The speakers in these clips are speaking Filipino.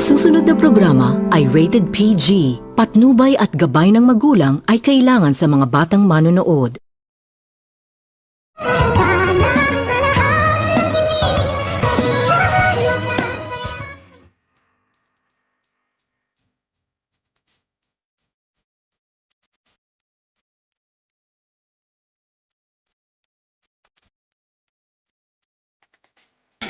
susunod na programa ay rated PG. Patnubay at gabay ng magulang ay kailangan sa mga batang manonood.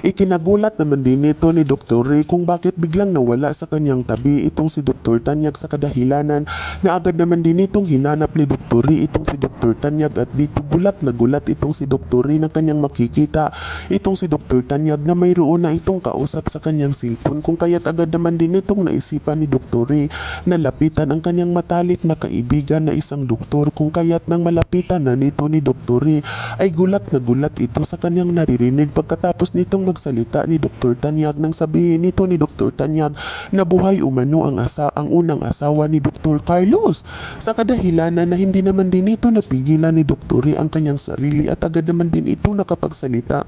Ikinagulat naman din nito ni Dr. Ray kung bakit biglang nawala sa kanyang tabi itong si Dr. Tanyag sa kadahilanan na agad naman din itong hinanap ni Dr. Ray itong si Dr. Tanyag at dito gulat na gulat itong si Dr. Ray na kanyang makikita itong si Dr. Tanyag na mayroon na itong kausap sa kanyang cellphone kung kaya't agad naman din itong naisipan ni Dr. Ray na lapitan ang kanyang matalik na kaibigan na isang doktor kung kaya't nang malapitan na nito ni Dr. Ray ay gulat na gulat ito sa kanyang naririnig pagkatapos nitong magsalita ni Dr. Tanyag nang sabihin nito ni Dr. Tanyag na buhay umano ang unang asawa ni Dr. Carlos. Sa kadahilanan na hindi naman din ito napigilan ni Dr. Ray ang kanyang sarili at agad naman din ito nakapagsalita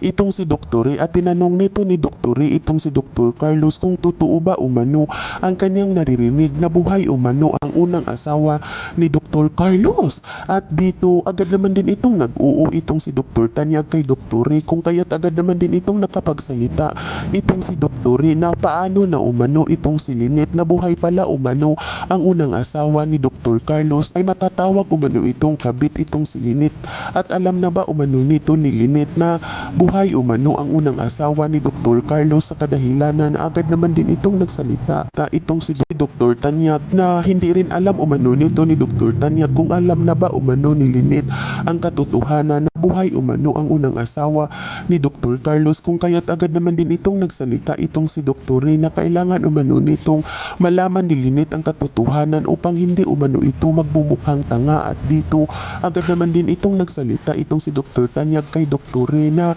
itong si Dr. Ray at tinanong nito ni Dr. Ray itong si Dr. Carlos kung totoo ba umano ang kanyang naririnig na buhay umano ang unang asawa ni Dr. Carlos. At dito agad naman din itong nag-oo itong si Dr. Tanyag kay Dr. Ray kung kaya't agad naman din itong nakapagsalita itong si Dr. Ray na paano na umano itong si Lynette na buhay pala umano ang unang asawa ni Dr. Carlos ay matatawag umano itong kabit itong si Lynette at alam na ba umano nito ni Lynette na buhay umano ang unang asawa ni Dr. Carlos sa kadahilanan na agad naman din itong nagsalita na itong si Dr. Tanyag na hindi rin alam umano nito ni Dr. Tanyag kung alam na ba umano ni Lynette ang katotohanan na buhay umano ang unang asawa ni Dr. Carlos kung kaya't agad naman din itong nagsalita itong si Dr. Ray na kailangan umano nitong malaman ni Lynette ang katotohanan upang hindi umano ito magbumukhang tanga at dito agad naman din itong nagsalita itong si Dr. Tanyag kay Dr. Ray na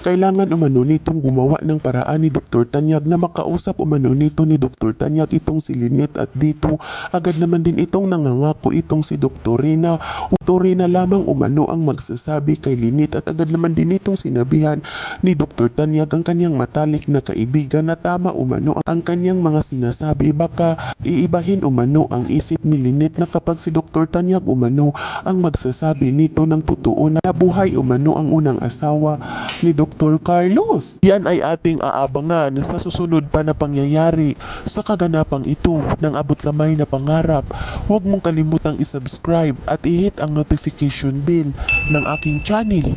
kailangan umano nitong gumawa ng paraan ni Dr. Tanyag na makausap umano nito ni Dr. Tanyag itong si Lynette at dito agad naman din itong nangangako itong si Dr. Ray na Dr. Ray na lamang umano ang magsasabi kay Lynette at agad naman din itong sinabihan ni Dr. Tanyag ang kanyang matalik na kaibigan na tama umano ang kanyang mga sinasabi baka iibahin umano ang isip ni Lynette na kapag si Dr. Tanyag umano ang magsasabi nito ng totoo na buhay umano ang unang asawa ni Dr. Carlos. Yan ay ating aabangan sa susunod pa na pangyayari sa kaganapang ito ng abot kamay na pangarap. Huwag mong kalimutang isubscribe at i-hit ang notification bell ng aking channel